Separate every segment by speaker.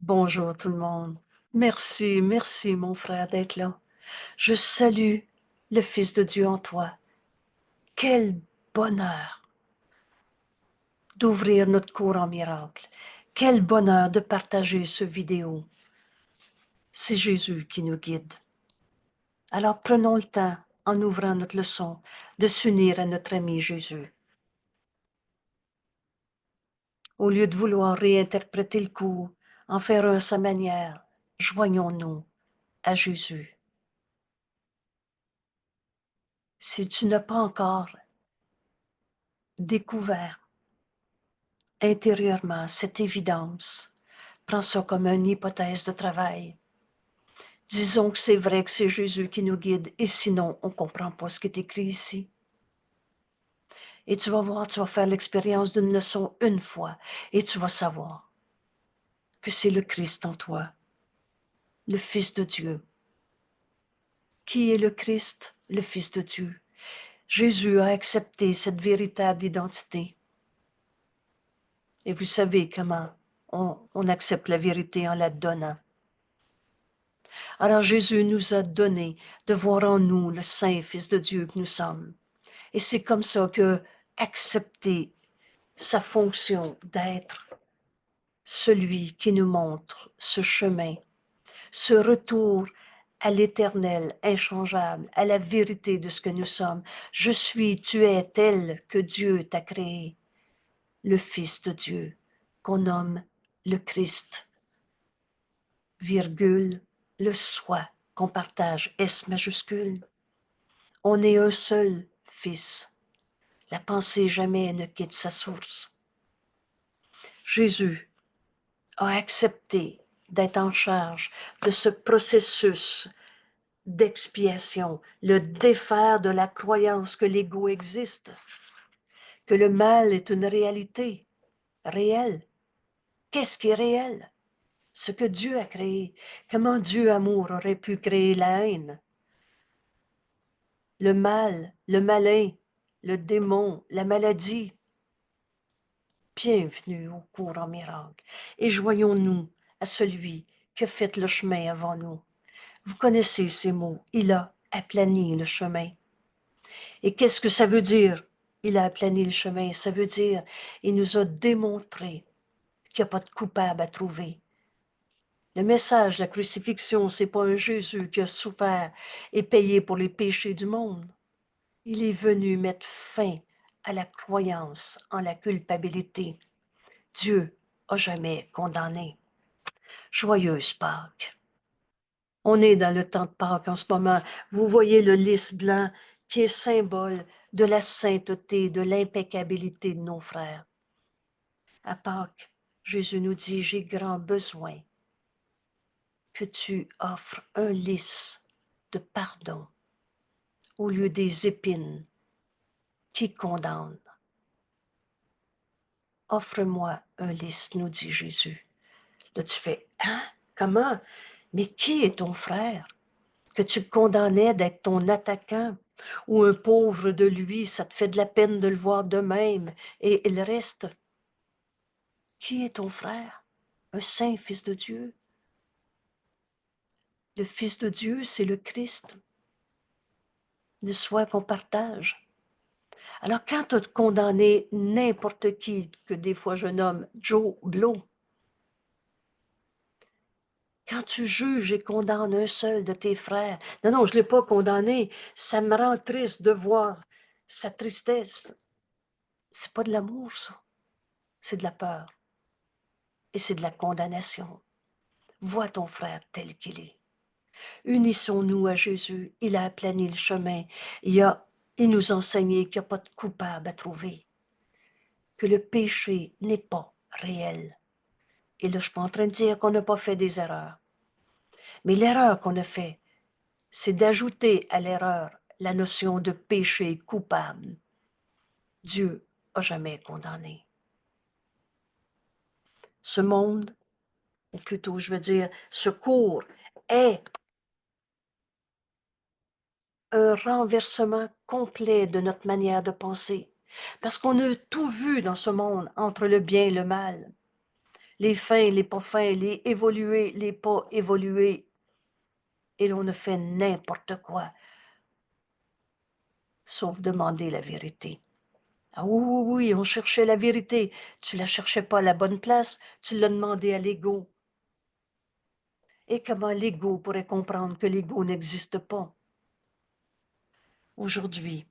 Speaker 1: Bonjour tout le monde. Merci, merci mon frère d'être là. Je salue le Fils de Dieu en toi. Quel bonheur d'ouvrir notre cours en miracle. Quel bonheur de partager ce vidéo. C'est Jésus qui nous guide. Alors prenons le temps, en ouvrant notre leçon, de s'unir à notre ami Jésus. Au lieu de vouloir réinterpréter le cours, en faire un à sa manière, joignons-nous à Jésus. Si tu n'as pas encore découvert intérieurement cette évidence, prends ça comme une hypothèse de travail. Disons que c'est vrai que c'est Jésus qui nous guide et sinon on ne comprend pas ce qui est écrit ici. Et tu vas voir, tu vas faire l'expérience d'une leçon une fois et tu vas savoir que c'est le Christ en toi, le Fils de Dieu. Qui est le Christ? Le Fils de Dieu. Jésus a accepté cette véritable identité. Et vous savez comment on accepte la vérité en la donnant. Alors Jésus nous a donné de voir en nous le Saint Fils de Dieu que nous sommes. Et c'est comme ça que accepter sa fonction d'être celui qui nous montre ce chemin, ce retour à l'éternel, inchangeable, à la vérité de ce que nous sommes. Je suis, tu es tel que Dieu t'a créé, le Fils de Dieu, qu'on nomme le Christ, virgule, le soi, qu'on partage, S majuscule. On est un seul Fils. La pensée jamais ne quitte sa source. Jésus a accepté d'être en charge de ce processus d'expiation, le défaire de la croyance que l'ego existe, que le mal est une réalité réelle. Qu'est-ce qui est réel? Ce que Dieu a créé. Comment Dieu amour aurait pu créer la haine? Le mal, le malin, le démon, la maladie. Bienvenue au cours en miracle et joignons-nous à celui qui a fait le chemin avant nous. Vous connaissez ces mots, il a aplani le chemin. Et qu'est-ce que ça veut dire? Il a aplani le chemin, ça veut dire il nous a démontré qu'il n'y a pas de coupable à trouver. Le message de la crucifixion, c'est pas un Jésus qui a souffert et payé pour les péchés du monde. Il est venu mettre fin à la croyance en la culpabilité. Dieu a jamais condamné. Joyeuse Pâques. On est dans le temps de Pâques en ce moment. Vous voyez le lys blanc qui est symbole de la sainteté, de l'impeccabilité de nos frères. À Pâques, Jésus nous dit, j'ai grand besoin que tu offres un lys de pardon au lieu des épines qui condamnent. Offre-moi un lys, nous dit Jésus. Là, tu fais, hein? Comment? Mais qui est ton frère? Que tu condamnais d'être ton attaquant, ou un pauvre de lui, ça te fait de la peine de le voir de même, et il reste. Qui est ton frère? Un saint Fils de Dieu. Le Fils de Dieu, c'est le Christ, le soi qu'on partage. Alors quand tu as condamné n'importe qui, que des fois je nomme Joe Blow, quand tu juges et condamnes un seul de tes frères, non, non, je ne l'ai pas condamné, ça me rend triste de voir sa tristesse. C'est pas de l'amour, ça. C'est de la peur et c'est de la condamnation. Vois ton frère tel qu'il est. Unissons-nous à Jésus. Il a aplani le chemin. Il nous a enseigné qu'il n'y a pas de coupable à trouver, que le péché n'est pas réel. Et là, je ne suis pas en train de dire qu'on n'a pas fait des erreurs. Mais l'erreur qu'on a faite, c'est d'ajouter à l'erreur la notion de péché coupable. Dieu n'a jamais condamné. Ce monde, ou plutôt je veux dire, ce cours est un renversement complet de notre manière de penser. Parce qu'on a tout vu dans ce monde entre le bien et le mal. les fins, les pas fins, les évolués, les pas évolués. Et l'on ne fait n'importe quoi, sauf demander la vérité. Ah oui, oui, oui, on cherchait la vérité. Tu la cherchais pas à la bonne place, tu l'as demandé à l'ego. Et comment l'ego pourrait comprendre que l'ego n'existe pas? Aujourd'hui,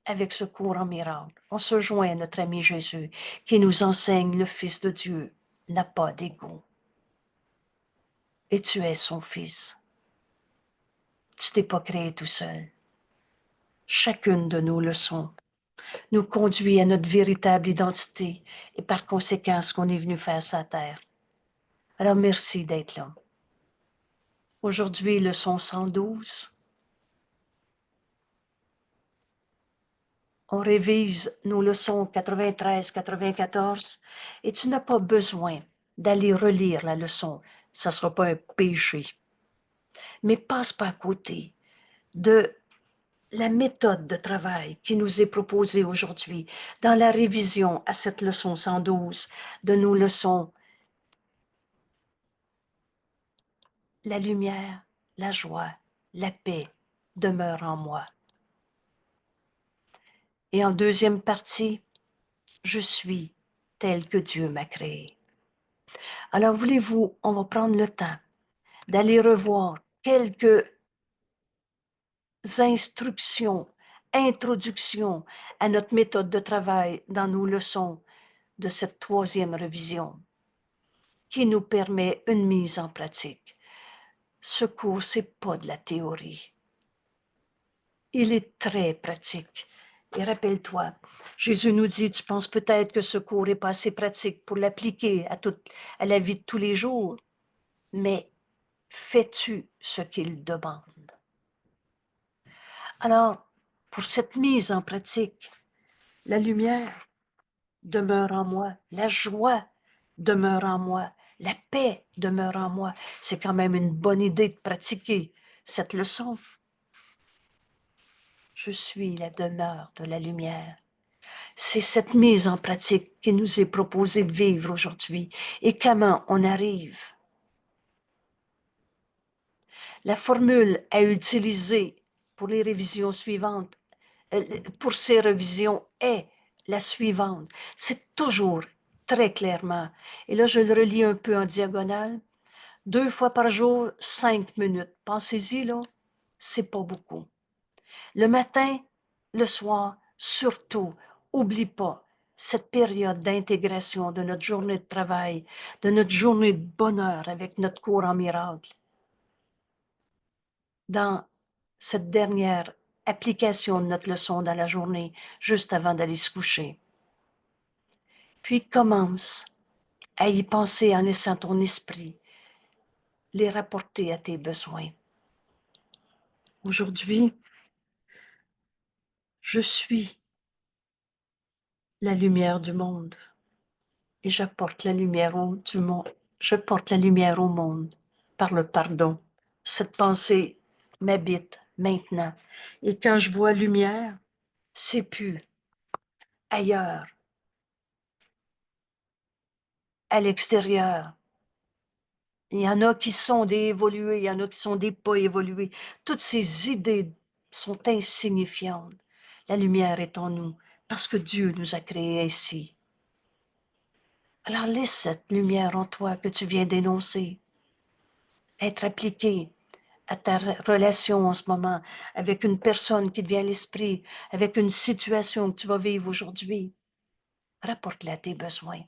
Speaker 1: avec ce cours en miracle, on se joint à notre ami Jésus qui nous enseigne le Fils de Dieu n'a pas d'ego. Et tu es son fils. Tu t'es pas créé tout seul. Chacune de nos leçons nous conduit à notre véritable identité et par conséquent ce qu'on est venu faire sur la terre. Alors merci d'être là. Aujourd'hui, leçon 112. On révise nos leçons 93, 94 et tu n'as pas besoin d'aller relire la leçon. Ça ne sera pas un péché. Mais passe pas à côté de la méthode de travail qui nous est proposée aujourd'hui dans la révision à cette leçon 112 de nos leçons. La lumière, la joie, la paix demeurent en moi. Et en deuxième partie, je suis tel que Dieu m'a créé. Alors voulez-vous, on va prendre le temps d'aller revoir quelques instructions, introductions à notre méthode de travail dans nos leçons de cette troisième révision qui nous permet une mise en pratique. Ce cours, c'est pas de la théorie. Il est très pratique. Et rappelle-toi, Jésus nous dit, tu penses peut-être que ce cours n'est pas assez pratique pour l'appliquer à la vie de tous les jours, mais fais-tu ce qu'il demande? Alors, pour cette mise en pratique, la lumière demeure en moi, la joie demeure en moi, la paix demeure en moi. C'est quand même une bonne idée de pratiquer cette leçon. Je suis la demeure de la lumière. C'est cette mise en pratique qui nous est proposée de vivre aujourd'hui. Et comment on arrive? La formule à utiliser pour les révisions suivantes, pour ces révisions est la suivante. C'est toujours très clairement. Et là, je le relis un peu en diagonale. 2 fois par jour, 5 minutes. Pensez-y, là, c'est pas beaucoup. Le matin, le soir, surtout, oublie pas cette période d'intégration de notre journée de travail, de notre journée de bonheur avec notre cours en miracle. Dans cette dernière application de notre leçon dans la journée, juste avant d'aller se coucher. Puis commence à y penser en laissant ton esprit les rapporter à tes besoins. Aujourd'hui, je suis la lumière du monde et j'apporte la lumière du monde. Je porte la lumière au monde par le pardon. Cette pensée m'habite maintenant. Et quand je vois lumière, c'est plus ailleurs, à l'extérieur. Il y en a qui sont des évolués, il y en a qui sont des pas évolués. Toutes ces idées sont insignifiantes. La lumière est en nous parce que Dieu nous a créés ainsi. Alors laisse cette lumière en toi que tu viens d'énoncer être appliquée à ta relation en ce moment avec une personne qui te vient à l'esprit, avec une situation que tu vas vivre aujourd'hui. Rapporte-la à tes besoins.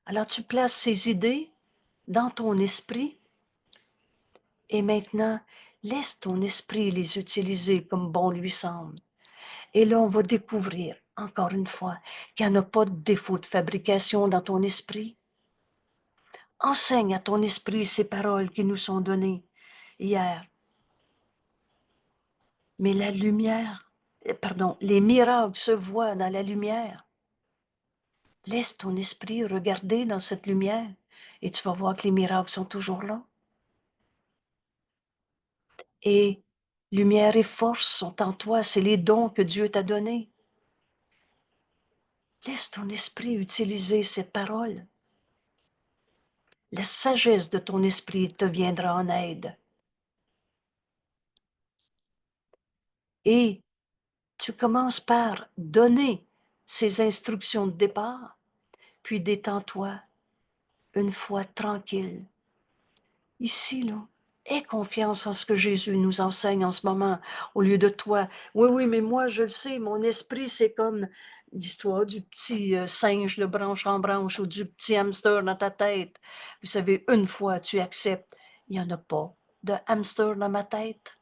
Speaker 1: Alors tu places ces idées dans ton esprit et maintenant, laisse ton esprit les utiliser comme bon lui semble. Et là, on va découvrir, encore une fois, qu'il n'y en a pas de défaut de fabrication dans ton esprit. Enseigne à ton esprit ces paroles qui nous sont données hier. Mais la lumière, les miracles se voient dans la lumière. Laisse ton esprit regarder dans cette lumière et tu vas voir que les miracles sont toujours là. Et lumière et force sont en toi, c'est les dons que Dieu t'a donnés. Laisse ton esprit utiliser ces paroles La sagesse de ton esprit te viendra en aide. Et tu commences par donner ces instructions de départ, puis détends-toi une fois tranquille. Ici, là, aie confiance en ce que Jésus nous enseigne en ce moment, au lieu de toi. Oui, oui, mais moi, je le sais, mon esprit, c'est comme l'histoire du petit singe, le branche en branche, ou du petit hamster dans ta tête. Vous savez, une fois tu acceptes, il n'y en a pas de hamster dans ma tête.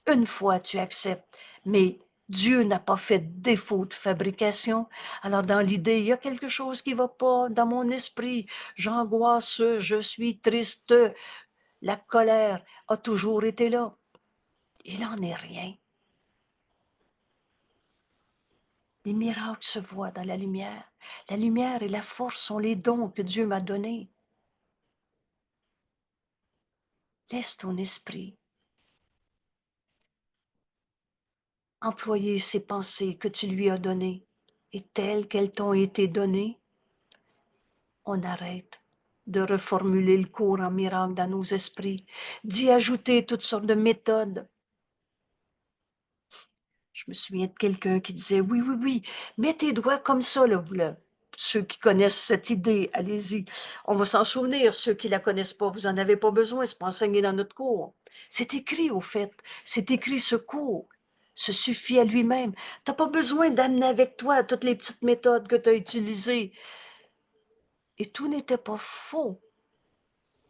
Speaker 1: Une fois tu acceptes, mais Dieu n'a pas fait défaut de fabrication. Alors dans l'idée, il y a quelque chose qui ne va pas dans mon esprit. J'angoisse, je suis triste. La colère a toujours été là. Il n'en est rien. Les miracles se voient dans la lumière. La lumière et la force sont les dons que Dieu m'a donnés. Laisse ton esprit employer ces pensées que tu lui as données. Et telles qu'elles t'ont été données, on arrête de reformuler le cours en miracle dans nos esprits, d'y ajouter toutes sortes de méthodes. Je me souviens de quelqu'un qui disait, oui, oui, oui, mets tes doigts comme ça, là, vous, là. Ceux qui connaissent cette idée, allez-y. On va s'en souvenir. Ceux qui la connaissent pas, vous en avez pas besoin, c'est pas enseigné dans notre cours. C'est écrit, au fait. C'est écrit, ce cours se suffit à lui-même. T'as pas besoin d'amener avec toi toutes les petites méthodes que tu as utilisées. Et tout n'était pas faux,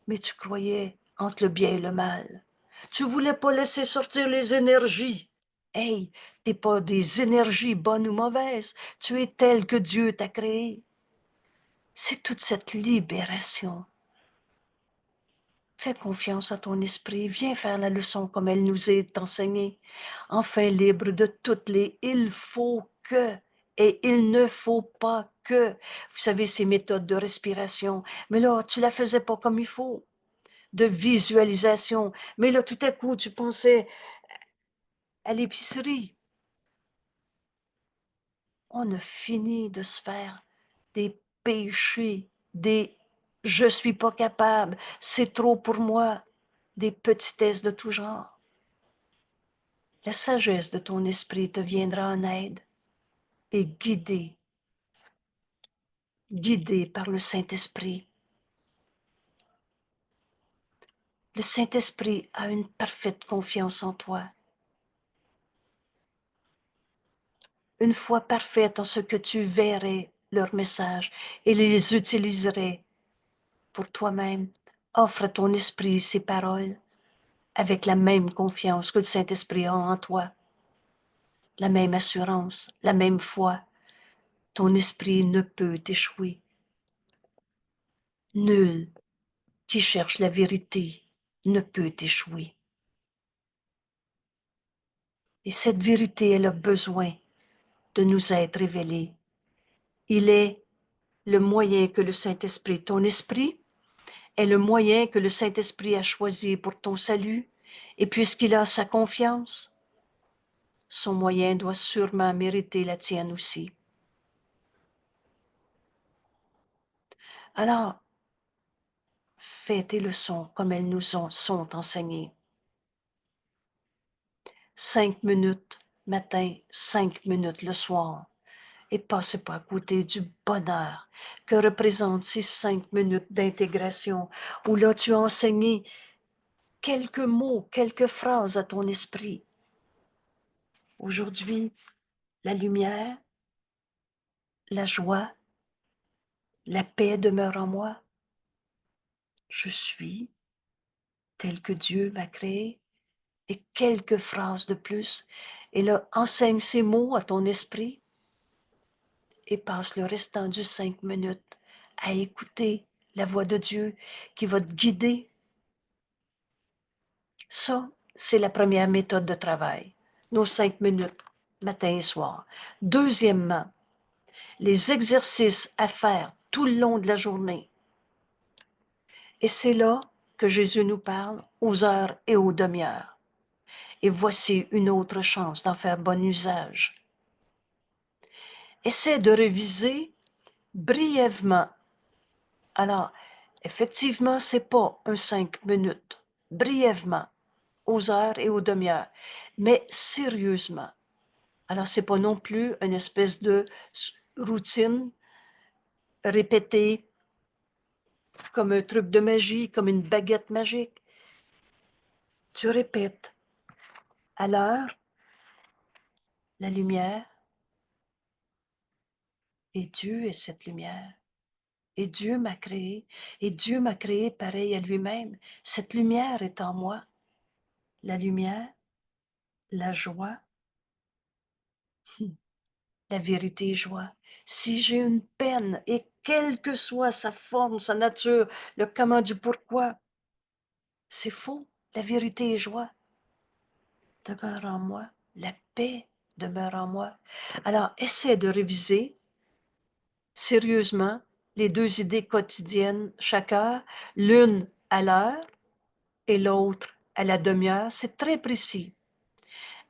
Speaker 1: mais tu croyais entre le bien et le mal. Tu voulais pas laisser sortir les énergies. Hey, t'es pas des énergies bonnes ou mauvaises. Tu es tel que Dieu t'a créé. C'est toute cette libération. Fais confiance à ton esprit. Viens faire la leçon comme elle nous est enseignée. Enfin libre de toutes les il faut que et il ne faut pas que. Vous savez, ces méthodes de respiration. Mais là, tu la faisais pas comme il faut. De visualisation. Mais là, tout à coup, tu pensais à l'épicerie. On a fini de se faire des péchés, des je suis pas capable, c'est trop pour moi, des petitesses de tout genre. La sagesse de ton esprit te viendra en aide et guidé par le Saint-Esprit. Le Saint-Esprit a une parfaite confiance en toi. Une foi parfaite en ce que tu verrais leur message et les utiliserais pour toi-même. Offre à ton esprit ces paroles avec la même confiance que le Saint-Esprit a en toi, la même assurance, la même foi. Ton esprit ne peut échouer. Nul qui cherche la vérité ne peut échouer. Et cette vérité, elle a besoin de nous être révélée. Il est le moyen que le Saint-Esprit, ton esprit, est le moyen que le Saint-Esprit a choisi pour ton salut. Et puisqu'il a sa confiance, son moyen doit sûrement mériter la tienne aussi. Alors, fais tes leçons comme elles nous sont enseignées. 5 minutes matin, 5 minutes le soir. Et passez pas à côté du bonheur que représentent ces 5 minutes d'intégration où là tu as enseigné quelques mots, quelques phrases à ton esprit. Aujourd'hui, la lumière, la joie, la paix demeure en moi. Je suis tel que Dieu m'a créé. Et quelques phrases de plus. Et là, enseigne ces mots à ton esprit et passe le restant du 5 minutes à écouter la voix de Dieu qui va te guider. Ça, c'est la première méthode de travail. Nos 5 minutes, matin et soir. Deuxièmement, les exercices à faire tout le long de la journée. Et c'est là que Jésus nous parle aux heures et aux demi-heures. Et voici une autre chance d'en faire bon usage. Essaie de réviser brièvement. Alors, Effectivement, c'est pas un 5 minutes, brièvement, aux heures et aux demi-heures, mais sérieusement. Alors, c'est pas non plus une espèce de routine répétée comme un truc de magie, comme une baguette magique. Tu répètes à l'heure, la lumière, et Dieu est cette lumière. Et Dieu m'a créé, et Dieu m'a créé pareil à lui-même. Cette lumière est en moi. La lumière, la joie, la vérité et joie. Si j'ai une peine, et quelle que soit sa forme, sa nature, le comment du pourquoi, c'est faux. La vérité et joie demeurent en moi. La paix demeure en moi. Alors, essaie de réviser sérieusement les deux idées quotidiennes chaque heure, l'une à l'heure et l'autre à la demi-heure. C'est très précis.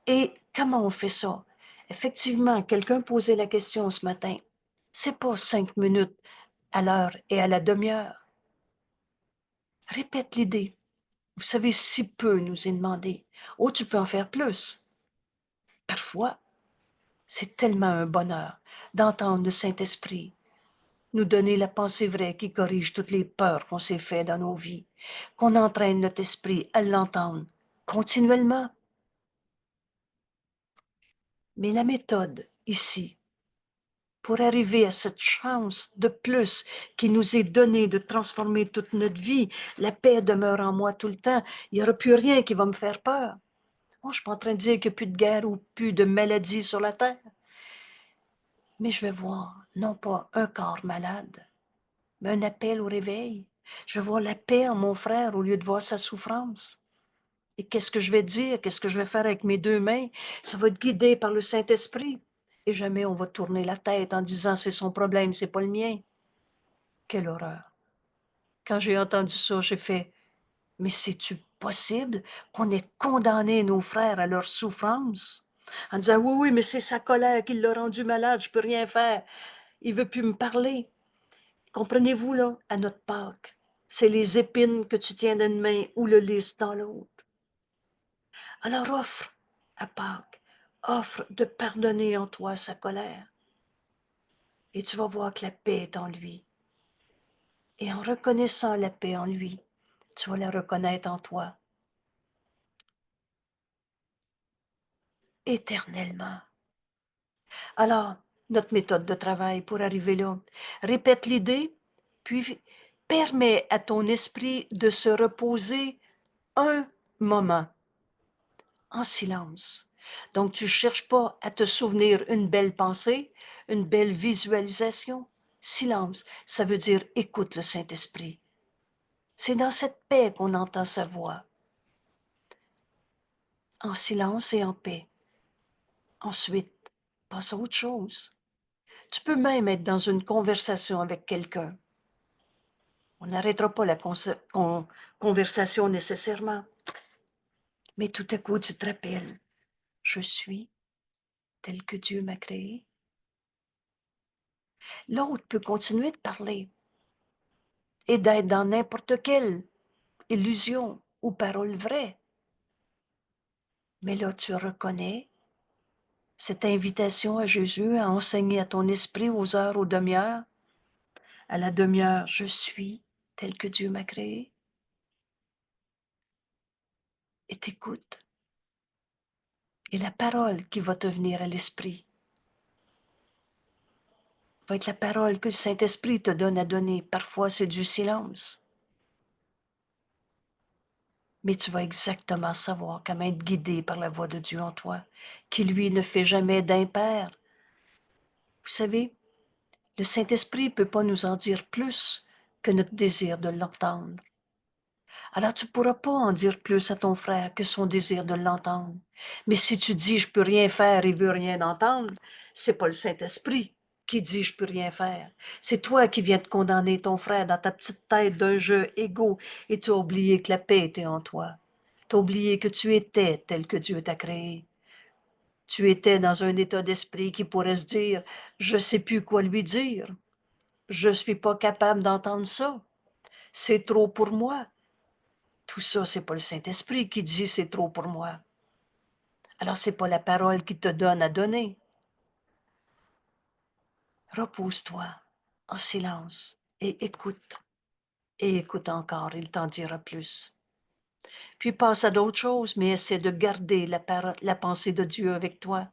Speaker 1: Et comment on fait ça? Effectivement, quelqu'un posait la question ce matin. C'est pas 5 minutes à l'heure et à la demi-heure. Répète l'idée. Vous savez, si peu nous est demandé. Oh, tu peux en faire plus. Parfois, c'est tellement un bonheur d'entendre le Saint-Esprit nous donner la pensée vraie qui corrige toutes les peurs qu'on s'est fait dans nos vies, qu'on entraîne notre esprit à l'entendre continuellement. Mais la méthode, ici, pour arriver à cette chance de plus qui nous est donnée de transformer toute notre vie, la paix demeure en moi tout le temps, il n'y aura plus rien qui va me faire peur. Oh, je ne suis pas en train de dire qu'il n'y a plus de guerre ou plus de maladies sur la terre, mais je vais voir non pas un corps malade, mais un appel au réveil. Je vais voir la paix en mon frère au lieu de voir sa souffrance. Et qu'est-ce que je vais dire? Qu'est-ce que je vais faire avec mes deux mains? Ça va être guidé par le Saint-Esprit. Et jamais on va tourner la tête en disant c'est son problème, c'est pas le mien. Quelle horreur. Quand j'ai entendu ça, j'ai fait mais c'est-tu possible qu'on ait condamné nos frères à leur souffrance? En disant oui, oui, mais c'est sa colère qui l'a rendu malade, je peux rien faire. Il veut plus me parler. Comprenez-vous, là, à notre Pâques, c'est les épines que tu tiens d'une main ou le lys dans l'autre. Alors offre à Pâques, offre de pardonner en toi sa colère. Et tu vas voir que la paix est en lui. Et en reconnaissant la paix en lui, tu vas la reconnaître en toi éternellement. Alors, notre méthode de travail pour arriver là, répète l'idée, puis permets à ton esprit de se reposer un moment en silence. Donc, tu ne cherches pas à te souvenir une belle pensée, une belle visualisation. Silence, ça veut dire écoute le Saint-Esprit. C'est dans cette paix qu'on entend sa voix. En silence et en paix. Ensuite, passe à autre chose. Tu peux même être dans une conversation avec quelqu'un. On n'arrêtera pas la conversation nécessairement. Mais tout à coup, tu te rappelles, je suis tel que Dieu m'a créé. L'autre peut continuer de parler et d'être dans n'importe quelle illusion ou parole vraie. Mais là, tu reconnais cette invitation à Jésus à enseigner à ton esprit aux heures, aux demi-heures. À la demi-heure, je suis tel que Dieu m'a créé. Et t'écoutes. Et la parole qui va te venir à l'esprit va être la parole que le Saint-Esprit te donne à donner. Parfois, c'est du silence. Mais tu vas exactement savoir comment être guidé par la voix de Dieu en toi, qui lui ne fait jamais d'impair. Vous savez, le Saint-Esprit ne peut pas nous en dire plus que notre désir de l'entendre. Alors tu ne pourras pas en dire plus à ton frère que son désir de l'entendre. Mais si tu dis je peux rien faire et veut rien entendre, c'est pas le Saint-Esprit qui dit je peux rien faire. C'est toi qui viens de condamner ton frère dans ta petite tête d'un jeu égaux et tu as oublié que la paix était en toi. Tu as oublié que tu étais tel que Dieu t'a créé. Tu étais dans un état d'esprit qui pourrait se dire je sais plus quoi lui dire. Je suis pas capable d'entendre ça. c'est trop pour moi. Tout ça, c'est pas le Saint-Esprit qui dit c'est trop pour moi. Alors, c'est pas la parole qui te donne à donner. Repose-toi en silence et écoute. Et écoute encore, il t'en dira plus. Puis passe à d'autres choses, mais essaie de garder la pensée de Dieu avec toi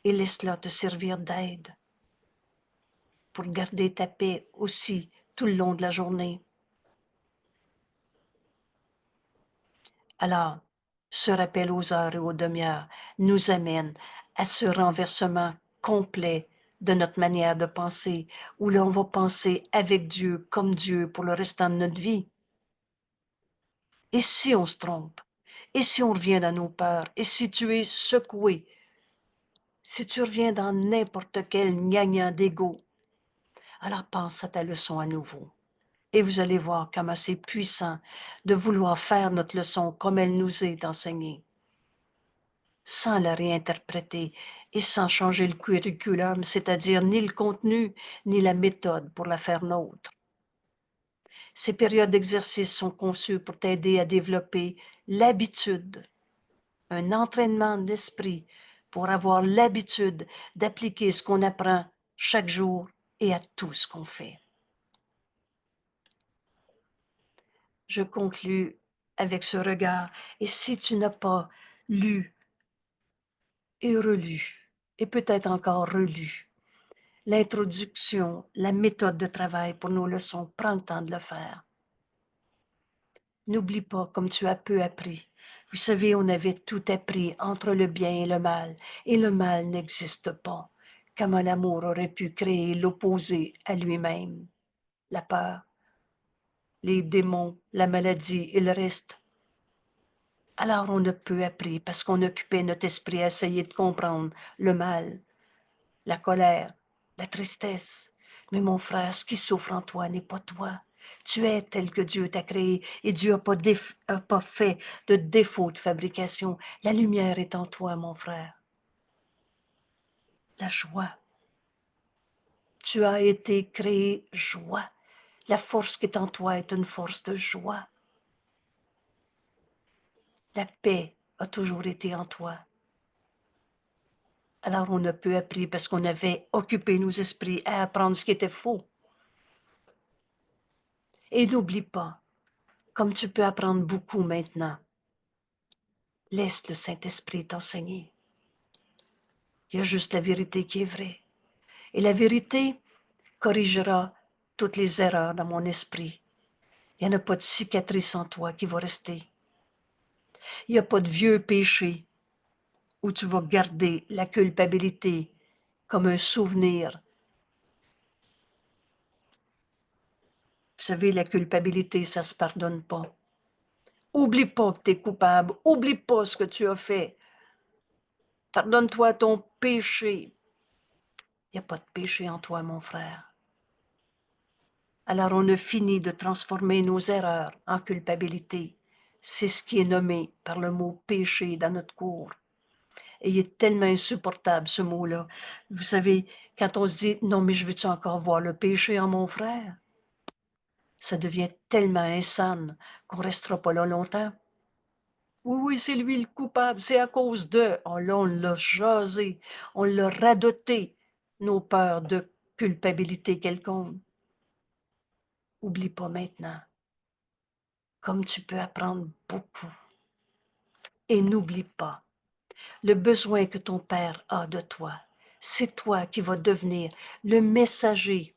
Speaker 1: et laisse-la te servir d'aide pour garder ta paix aussi tout le long de la journée. Alors, ce rappel aux heures et aux demi-heures nous amène à ce renversement complet de notre manière de penser, où là on va penser avec Dieu, comme Dieu, pour le restant de notre vie. Et si on se trompe? Et si on revient dans nos peurs? Et si tu es secoué? Si tu reviens dans n'importe quel gna d'ego, alors pense à ta leçon à nouveau. Et vous allez voir comment c'est puissant de vouloir faire notre leçon comme elle nous est enseignée, sans la réinterpréter et sans changer le curriculum, c'est-à-dire ni le contenu, ni la méthode pour la faire nôtre. Ces périodes d'exercice sont conçues pour t'aider à développer l'habitude, un entraînement d'esprit pour avoir l'habitude d'appliquer ce qu'on apprend chaque jour et à tout ce qu'on fait. Je conclus avec ce regard. Et si tu n'as pas lu et relu, et peut-être encore relu, l'introduction, la méthode de travail pour nos leçons, prends le temps de le faire. N'oublie pas comme tu as peu appris. Vous savez, on avait tout appris entre le bien et le mal n'existe pas. Comment l'amour aurait pu créer l'opposé à lui-même? La peur, les démons, la maladie et le reste. Alors on a peu appris parce qu'on occupait notre esprit à essayer de comprendre le mal, la colère, la tristesse. Mais mon frère, ce qui souffre en toi n'est pas toi. Tu es tel que Dieu t'a créé et Dieu n'a pas fait de défaut de fabrication. La lumière est en toi, mon frère. La joie. Tu as été créé joie. La force qui est en toi est une force de joie. La paix a toujours été en toi. Alors on a peu appris parce qu'on avait occupé nos esprits à apprendre ce qui était faux. Et n'oublie pas, comme tu peux apprendre beaucoup maintenant, laisse le Saint-Esprit t'enseigner. Il y a juste la vérité qui est vraie. Et la vérité corrigera toutes les erreurs dans mon esprit. Il n'y en a pas de cicatrice en toi qui va rester. Il n'y a pas de vieux péché où tu vas garder la culpabilité comme un souvenir. Vous savez, la culpabilité, ça ne se pardonne pas. Oublie pas que tu es coupable. Oublie pas ce que tu as fait. Pardonne-toi ton péché. Il n'y a pas de péché en toi, mon frère. Alors on a fini de transformer nos erreurs en culpabilité. C'est ce qui est nommé par le mot péché dans notre cours. Et il est tellement insupportable, ce mot-là. Vous savez, quand on se dit, non, mais je veux-tu encore voir le péché en mon frère? Ça devient tellement insane qu'on ne restera pas là longtemps. Oui, oui, c'est lui le coupable, c'est à cause de. Oh là, on l'a jasé, on l'a radoté, nos peurs de culpabilité quelconque. Oublie pas maintenant, comme tu peux apprendre beaucoup. Et n'oublie pas, le besoin que ton Père a de toi, c'est toi qui vas devenir le messager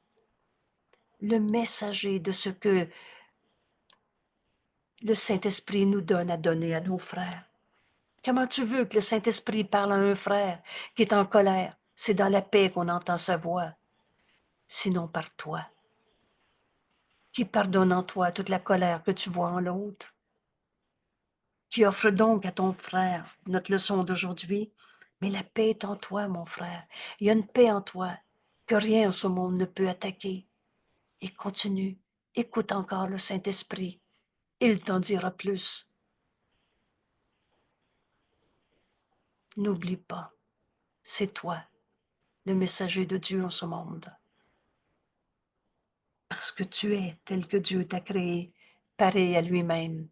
Speaker 1: de ce que le Saint-Esprit nous donne à donner à nos frères. Comment tu veux que le Saint-Esprit parle à un frère qui est en colère? C'est dans la paix qu'on entend sa voix, sinon par toi, qui pardonne en toi toute la colère que tu vois en l'autre, qui offre donc à ton frère notre leçon d'aujourd'hui. Mais la paix est en toi, mon frère. Il y a une paix en toi que rien en ce monde ne peut attaquer. Et continue, écoute encore le Saint-Esprit. Il t'en dira plus. N'oublie pas, c'est toi, le messager de Dieu en ce monde. parce que tu es tel que Dieu t'a créé, pareil à lui-même.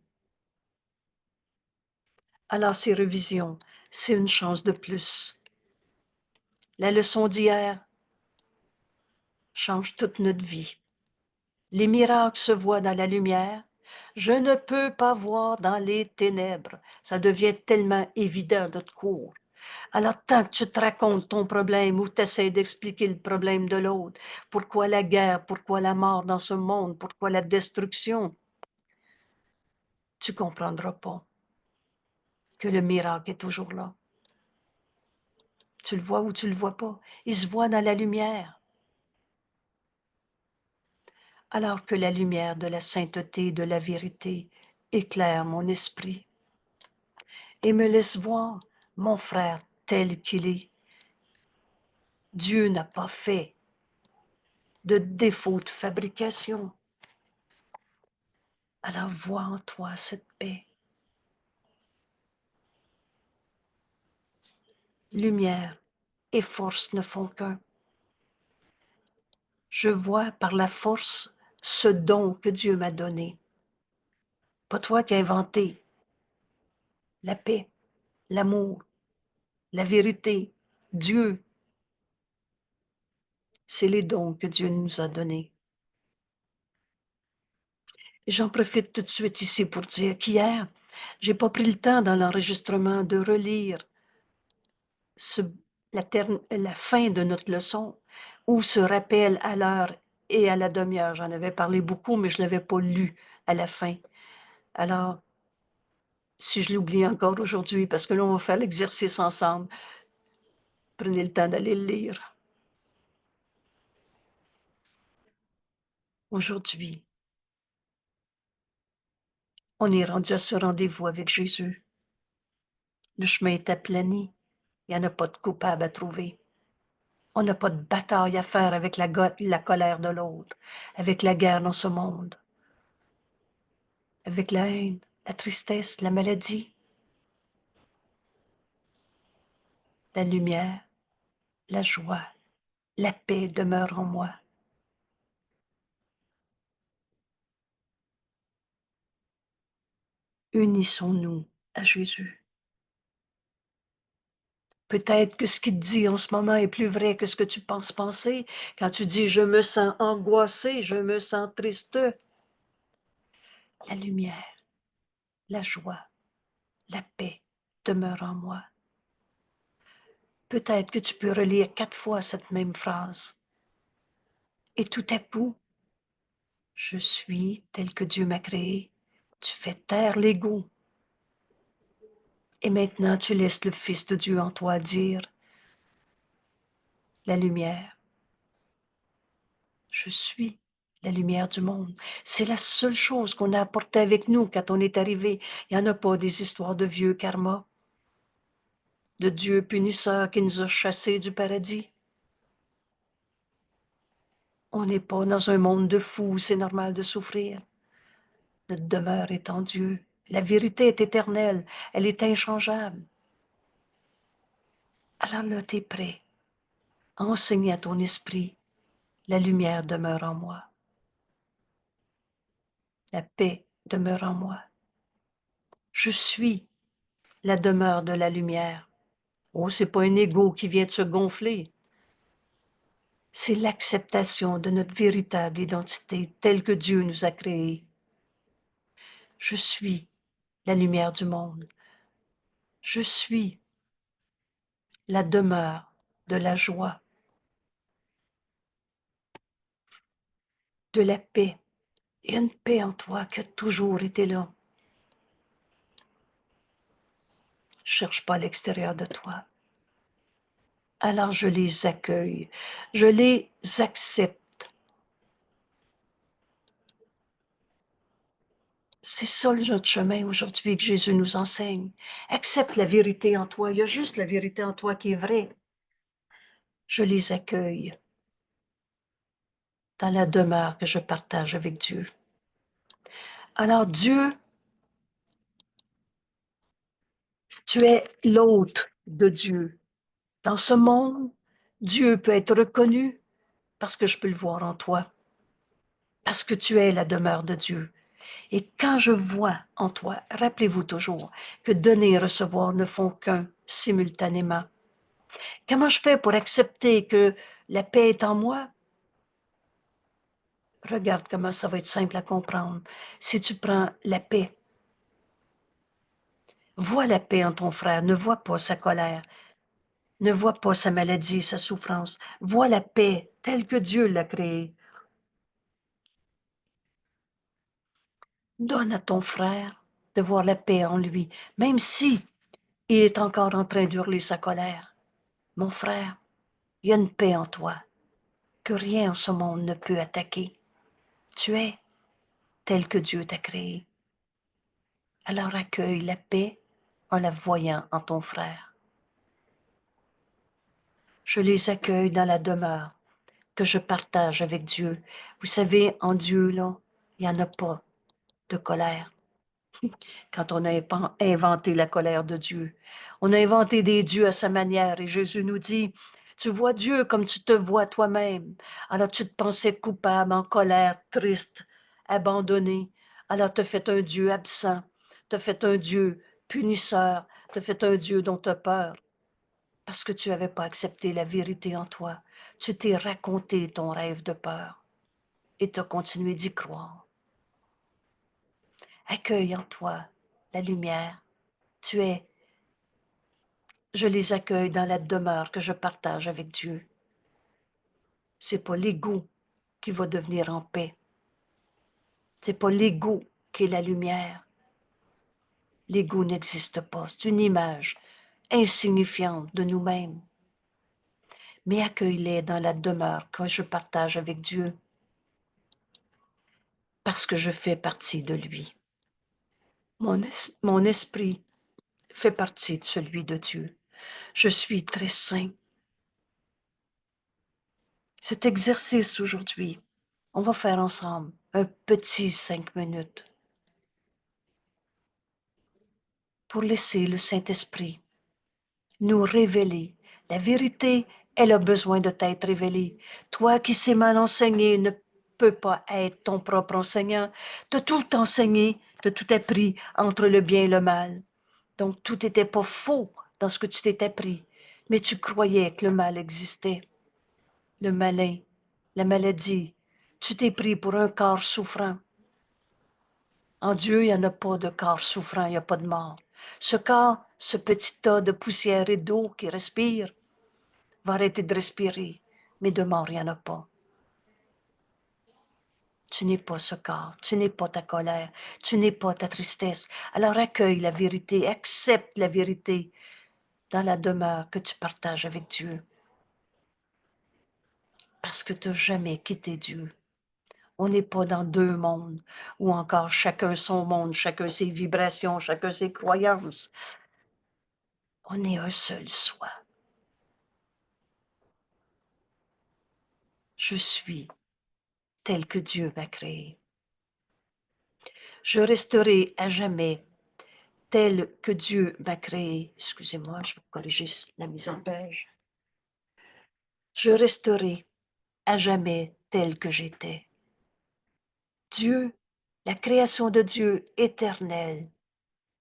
Speaker 1: Alors ces révisions, c'est une chance de plus. La leçon d'hier change toute notre vie. Les miracles se voient dans la lumière. Je ne peux pas voir dans les ténèbres. Ça devient tellement évident de te cours. Alors, tant que tu te racontes ton problème ou tu essaies d'expliquer le problème de l'autre, pourquoi la guerre, pourquoi la mort dans ce monde, pourquoi la destruction, tu ne comprendras pas que le miracle est toujours là. Tu le vois ou tu ne le vois pas. Il se voit dans la lumière. Alors que la lumière de la sainteté, de la vérité, éclaire mon esprit et me laisse voir mon frère tel qu'il est. Dieu n'a pas fait de défaut de fabrication. Alors vois en toi cette paix. Lumière et force ne font qu'un. Je vois par la force ce don que Dieu m'a donné. Pas toi qui as inventé la paix, l'amour, la vérité. Dieu, c'est les dons que Dieu nous a donnés. Et j'en profite tout de suite ici pour dire qu'hier, j'ai pas pris le temps dans l'enregistrement de relire la fin de notre leçon où ce rappel à l'heure et à la demi-heure. J'en avais parlé beaucoup, mais je ne l'avais pas lu à la fin. Alors, si je l'oublie encore aujourd'hui, parce que là, on va faire l'exercice ensemble, prenez le temps d'aller le lire. Aujourd'hui, on est rendu à ce rendez-vous avec Jésus. Le chemin est aplani. Il n'y en a pas de coupable à trouver. On n'a pas de bataille à faire avec la colère de l'autre, avec la guerre dans ce monde, avec la haine, la tristesse, la maladie. La lumière, la joie, la paix demeurent en moi. Unissons-nous à Jésus. Peut-être que ce qu'il te dit en ce moment est plus vrai que ce que tu penses penser. Quand tu dis « je me sens angoissé, je me sens triste », la lumière, la joie, la paix demeurent en moi. Peut-être que tu peux relire 4 fois cette même phrase. Et tout à coup, je suis tel que Dieu m'a créé. Tu fais taire l'ego. Et maintenant, tu laisses le Fils de Dieu en toi dire la lumière. Je suis la lumière du monde. C'est la seule chose qu'on a apportée avec nous quand on est arrivé. Il n'y en a pas des histoires de vieux karma, de Dieu punisseur qui nous a chassés du paradis. On n'est pas dans un monde de fous, c'est normal de souffrir. Notre demeure est en Dieu. La vérité est éternelle, elle est inchangeable. Alors là, tu es prêt. Enseigne à ton esprit, la lumière demeure en moi. La paix demeure en moi. Je suis la demeure de la lumière. Oh, c'est pas un ego qui vient de se gonfler. C'est l'acceptation de notre véritable identité telle que Dieu nous a créés. Je suis la lumière du monde. Je suis la demeure de la joie, de la paix. Il y a une paix en toi qui a toujours été là. Cherche pas à l'extérieur de toi. Alors je les accueille, je les accepte. C'est ça notre chemin aujourd'hui que Jésus nous enseigne. Accepte la vérité en toi. Il y a juste la vérité en toi qui est vraie. Je les accueille dans la demeure que je partage avec Dieu. Alors Dieu, tu es l'hôte de Dieu. Dans ce monde, Dieu peut être reconnu parce que je peux le voir en toi. parce que tu es la demeure de Dieu. Et quand je vois en toi, rappelez-vous toujours que donner et recevoir ne font qu'un simultanément. Comment je fais pour accepter que la paix est en moi? Regarde comment ça va être simple à comprendre. Si tu prends la paix, vois la paix en ton frère, ne vois pas sa colère, ne vois pas sa maladie, sa souffrance. Vois la paix telle que Dieu l'a créée. Donne à ton frère de voir la paix en lui, même si il est encore en train d'hurler sa colère. Mon frère, il y a une paix en toi que rien en ce monde ne peut attaquer. Tu es tel que Dieu t'a créé. Alors accueille la paix en la voyant en ton frère. Je les accueille dans la demeure que je partage avec Dieu. Vous savez, en Dieu, là, il n'y en a pas de colère. Quand on a inventé la colère de Dieu, on a inventé des dieux à sa manière et Jésus nous dit, tu vois Dieu comme tu te vois toi-même. Alors tu te pensais coupable, en colère, triste, abandonné. Alors tu as fait un Dieu absent, tu as fait un Dieu punisseur, tu as fait un Dieu dont tu as peur parce que tu n'avais pas accepté la vérité en toi. Tu t'es raconté ton rêve de peur et tu as continué d'y croire. Accueille en toi la lumière. Tu es, je les accueille dans la demeure que je partage avec Dieu. C'est pas l'ego qui va devenir en paix. C'est pas l'ego qui est la lumière. L'ego n'existe pas. C'est une image insignifiante de nous-mêmes. Mais accueille-les dans la demeure que je partage avec Dieu parce que je fais partie de lui. Mon esprit fait partie de celui de Dieu. Je suis très saint. Cet exercice aujourd'hui, on va faire ensemble un petit 5 minutes pour laisser le Saint-Esprit nous révéler. La vérité, elle a besoin de t'être révélée. Toi qui sais mal enseigner ne peux pas être ton propre enseignant. Tu as tout enseigné, tu as tout appris entre le bien et le mal. Donc tout n'était pas faux dans ce que tu t'es appris, mais tu croyais que le mal existait. Le malin, la maladie, tu t'es pris pour un corps souffrant. En Dieu, il n'y en a pas de corps souffrant, il n'y a pas de mort. Ce corps, ce petit tas de poussière et d'eau qui respire, va arrêter de respirer, mais de mort, il n'y en a pas. Tu n'es pas ce corps, tu n'es pas ta colère, tu n'es pas ta tristesse. Alors accueille la vérité, accepte la vérité dans la demeure que tu partages avec Dieu. Parce que tu n'as jamais quitté Dieu. On n'est pas dans deux mondes, ou encore chacun son monde, chacun ses vibrations, chacun ses croyances. On est un seul soi. Je suis tel que Dieu m'a créé. Je resterai à jamais tel que Dieu m'a créé. Excusez-moi, je vais corriger la mise en page. Je resterai à jamais tel que j'étais. Dieu, la création de Dieu éternelle,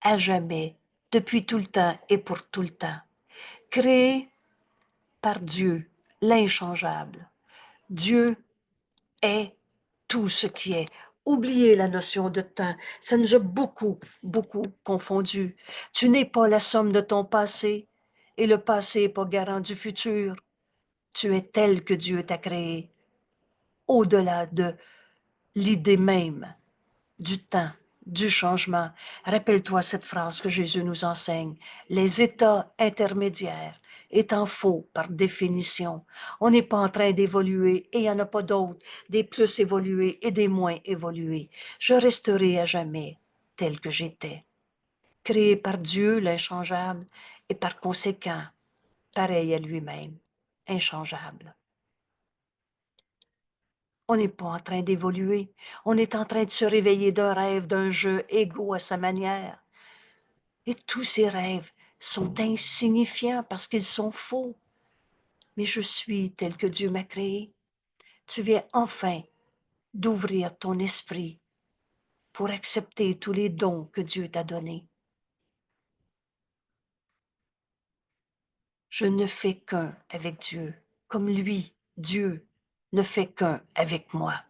Speaker 1: à jamais, depuis tout le temps et pour tout le temps. Créé par Dieu, l'inchangeable. Dieu est tout ce qui est. Oubliez la notion de temps. Ça nous a beaucoup, beaucoup confondu. Tu n'es pas la somme de ton passé et le passé n'est pas garant du futur. Tu es tel que Dieu t'a créé, au-delà de l'idée même du temps, du changement. Rappelle-toi cette phrase que Jésus nous enseigne. Les états intermédiaires étant faux par définition. On n'est pas en train d'évoluer et il n'y en a pas d'autres, des plus évolués et des moins évolués. Je resterai à jamais tel que j'étais, créé par Dieu l'inchangeable et par conséquent, pareil à lui-même, inchangeable. On n'est pas en train d'évoluer. On est en train de se réveiller d'un rêve, d'un jeu égaux à sa manière. Et tous ces rêves sont insignifiants parce qu'ils sont faux. Mais je suis tel que Dieu m'a créé. Tu viens enfin d'ouvrir ton esprit pour accepter tous les dons que Dieu t'a donnés. Je ne fais qu'un avec Dieu, comme lui, Dieu, ne fait qu'un avec moi.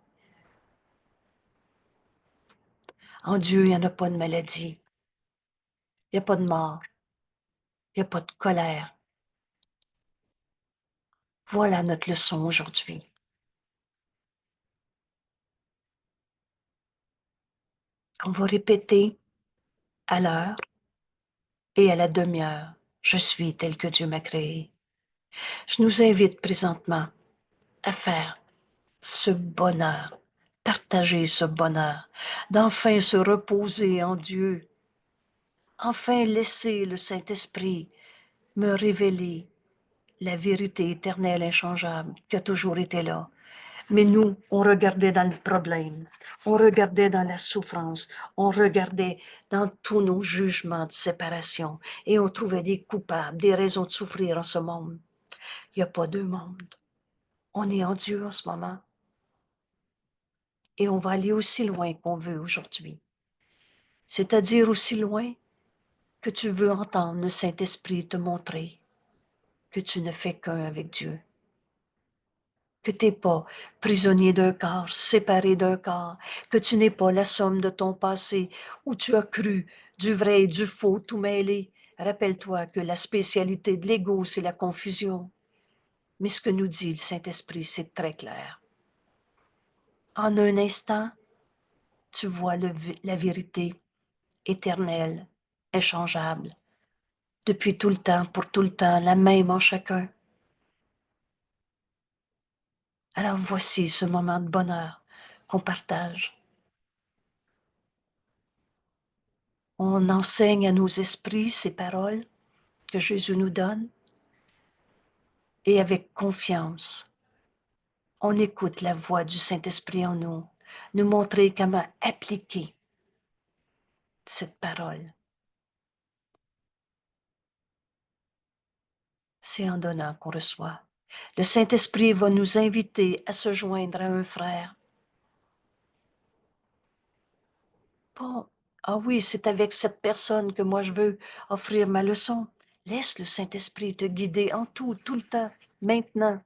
Speaker 1: En Dieu, il n'y en a pas de maladie, il n'y a pas de mort, il n'y a pas de colère. Voilà notre leçon aujourd'hui. On va répéter à l'heure et à la demi-heure. Je suis tel que Dieu m'a créé. Je nous invite présentement à faire ce bonheur, partager ce bonheur, d'enfin se reposer en Dieu, enfin laisser le Saint-Esprit me révéler la vérité éternelle, inchangeable, qui a toujours été là. Mais nous, on regardait dans le problème, on regardait dans la souffrance, on regardait dans tous nos jugements de séparation et on trouvait des coupables, des raisons de souffrir en ce monde. Il n'y a pas deux mondes. On est en Dieu en ce moment et on va aller aussi loin qu'on veut aujourd'hui. C'est-à-dire aussi loin que tu veux entendre le Saint-Esprit te montrer que tu ne fais qu'un avec Dieu. Que tu n'es pas prisonnier d'un corps, séparé d'un corps, que tu n'es pas la somme de ton passé, où tu as cru du vrai et du faux tout mêlé. Rappelle-toi que la spécialité de l'ego, c'est la confusion. Mais ce que nous dit le Saint-Esprit, c'est très clair. En un instant, tu vois la vérité éternelle, inchangeable, depuis tout le temps, pour tout le temps, la même en chacun. Alors voici ce moment de bonheur qu'on partage. On enseigne à nos esprits ces paroles que Jésus nous donne et avec confiance, on écoute la voix du Saint-Esprit en nous, nous montrer comment appliquer cette parole. C'est en donnant qu'on reçoit. Le Saint-Esprit va nous inviter à se joindre à un frère. Pas, ah oui, c'est avec cette personne que moi je veux offrir ma leçon. Laisse le Saint-Esprit te guider en tout, tout le temps, maintenant.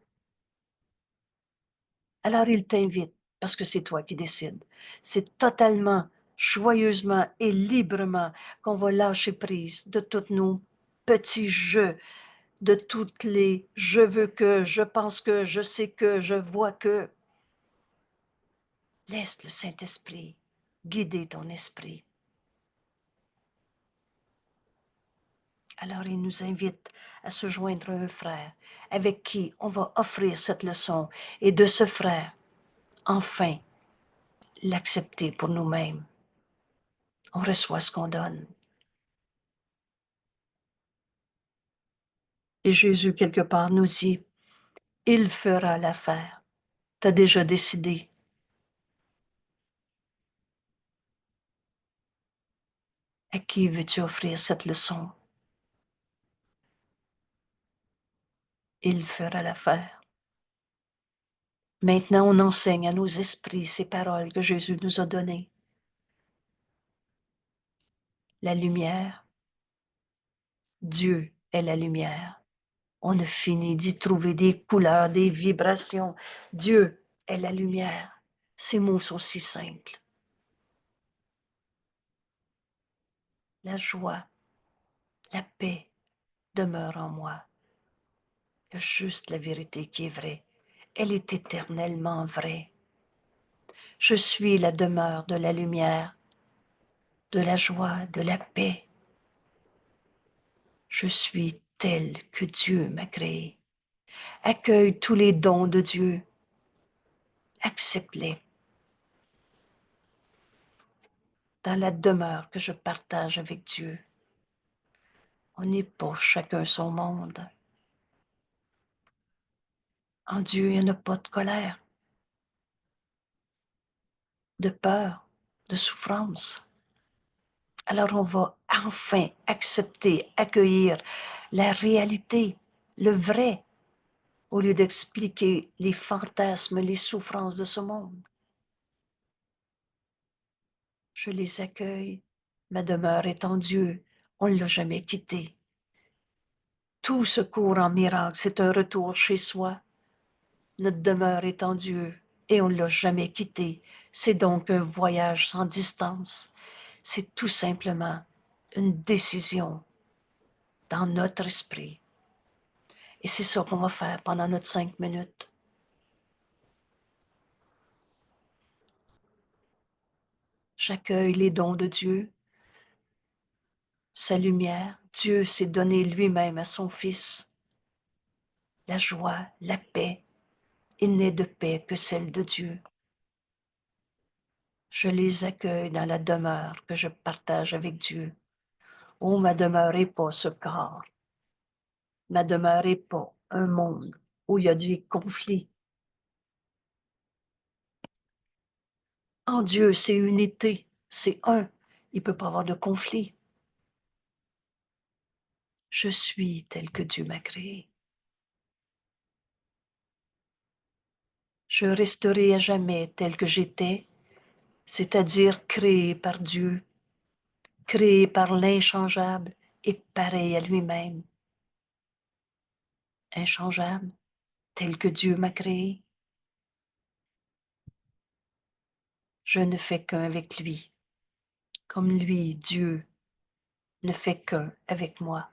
Speaker 1: Alors il t'invite, parce que c'est toi qui décides. C'est totalement, joyeusement et librement qu'on va lâcher prise de tous nos petits jeux, de toutes les je veux que, je pense que, je sais que, je vois que. Laisse le Saint-Esprit guider ton esprit. Alors il nous invite à se joindre à un frère avec qui on va offrir cette leçon et de ce frère, enfin, l'accepter pour nous-mêmes. On reçoit ce qu'on donne. Et Jésus, quelque part, nous dit, il fera l'affaire. Tu as déjà décidé. À qui veux-tu offrir cette leçon? Il fera l'affaire. Maintenant, on enseigne à nos esprits ces paroles que Jésus nous a données. La lumière, Dieu est la lumière. On ne finit d'y trouver des couleurs, des vibrations. Dieu est la lumière. Ces mots sont si simples. La joie, la paix demeure en moi. Il y a juste la vérité qui est vraie. Elle est éternellement vraie. Je suis la demeure de la lumière, de la joie, de la paix. Je suis tel que Dieu m'a créé. Accueille tous les dons de Dieu. Accepte-les. Dans la demeure que je partage avec Dieu. On n'est pas chacun son monde. En Dieu, il n'y a pas de colère, de peur, de souffrance. Alors on va enfin accepter, accueillir la réalité, le vrai, au lieu d'expliquer les fantasmes, les souffrances de ce monde. Je les accueille. Ma demeure est en Dieu. On ne l'a jamais quitté. Tout secours en miracle, c'est un retour chez soi. Notre demeure est en Dieu et on ne l'a jamais quitté. C'est donc un voyage sans distance. C'est tout simplement une décision dans notre esprit. Et c'est ça qu'on va faire pendant notre 5 minutes. J'accueille les dons de Dieu, sa lumière. Dieu s'est donné lui-même à son Fils. La joie, la paix. Il n'est de paix que celle de Dieu. Je les accueille dans la demeure que je partage avec Dieu. Oh, ma demeure n'est pas ce corps. Ma demeure n'est pas un monde où il y a des conflits. En Dieu, c'est unité, c'est un. Il ne peut pas avoir de conflit. Je suis tel que Dieu m'a créé. Je resterai à jamais tel que j'étais, c'est-à-dire créé par Dieu, créé par l'inchangeable et pareil à lui-même. Inchangeable, tel que Dieu m'a créé. Je ne fais qu'un avec lui, comme lui, Dieu, ne fait qu'un avec moi.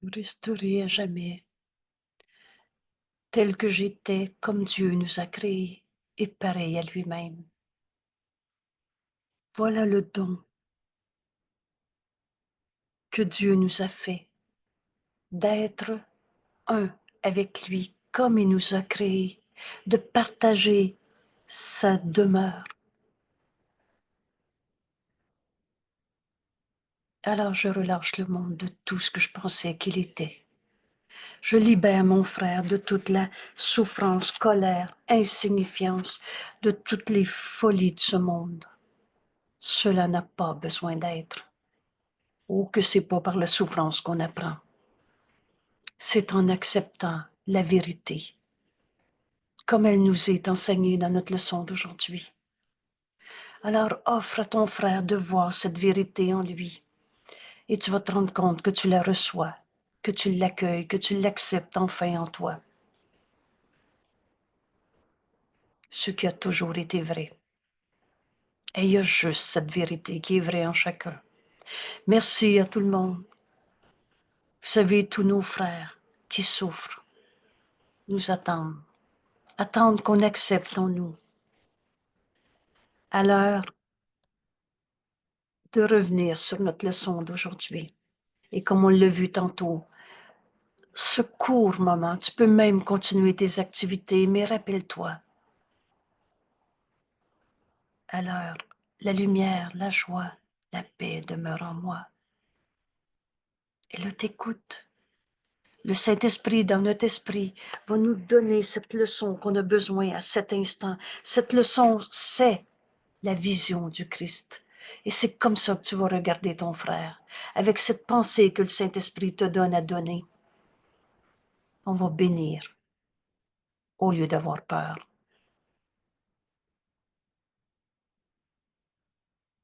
Speaker 1: Je resterai à jamais, tel que j'étais, comme Dieu nous a créés, et pareil à lui-même. Voilà le don que Dieu nous a fait, d'être un avec lui, comme il nous a créés, de partager sa demeure. Alors je relâche le monde de tout ce que je pensais qu'il était. Je libère mon frère de toute la souffrance, colère, insignifiance, de toutes les folies de ce monde. Cela n'a pas besoin d'être. Oh, que c'est pas par la souffrance qu'on apprend. C'est en acceptant la vérité, comme elle nous est enseignée dans notre leçon d'aujourd'hui. Alors offre à ton frère de voir cette vérité en lui, et tu vas te rendre compte que tu la reçois, que tu l'accueilles, que tu l'acceptes enfin en toi. Ce qui a toujours été vrai. Et il y a juste cette vérité qui est vraie en chacun. Merci à tout le monde. Vous savez, tous nos frères qui souffrent nous attendent qu'on accepte en nous. À l'heure de revenir sur notre leçon d'aujourd'hui. Et comme on l'a vu tantôt, ce court moment, tu peux même continuer tes activités, mais rappelle-toi, à l'heure, la lumière, la joie, la paix demeure en moi. Et là, t'écoutes. Le Saint-Esprit, dans notre esprit, va nous donner cette leçon qu'on a besoin à cet instant. Cette leçon, c'est la vision du Christ. Et c'est comme ça que tu vas regarder ton frère, avec cette pensée que le Saint-Esprit te donne à donner. On va bénir au lieu d'avoir peur.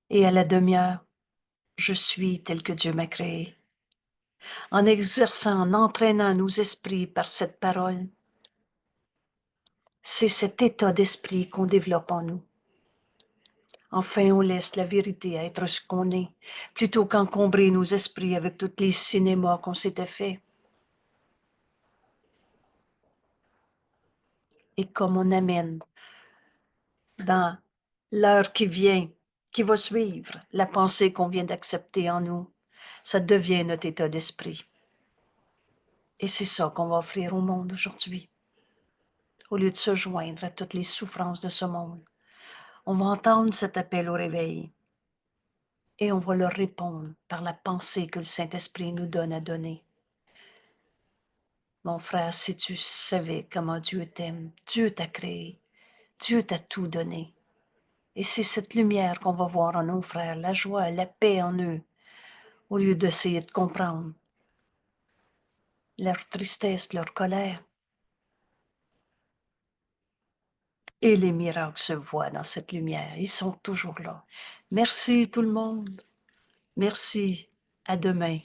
Speaker 1: Et à la demi-heure, je suis tel que Dieu m'a créé. En exerçant, en entraînant nos esprits par cette parole, c'est cet état d'esprit qu'on développe en nous. Enfin, on laisse la vérité être ce qu'on est, plutôt qu'encombrer nos esprits avec tous les cinémas qu'on s'était fait. Et comme on amène dans l'heure qui vient, qui va suivre, la pensée qu'on vient d'accepter en nous, ça devient notre état d'esprit. Et c'est ça qu'on va offrir au monde aujourd'hui. Au lieu de se joindre à toutes les souffrances de ce monde, on va entendre cet appel au réveil et on va leur répondre par la pensée que le Saint-Esprit nous donne à donner. Mon frère, si tu savais comment Dieu t'aime, Dieu t'a créé, Dieu t'a tout donné. Et c'est cette lumière qu'on va voir en nos frères, la joie, la paix en eux, au lieu d'essayer de comprendre leur tristesse, leur colère. Et les miracles se voient dans cette lumière, ils sont toujours là. Merci tout le monde. Merci. À demain.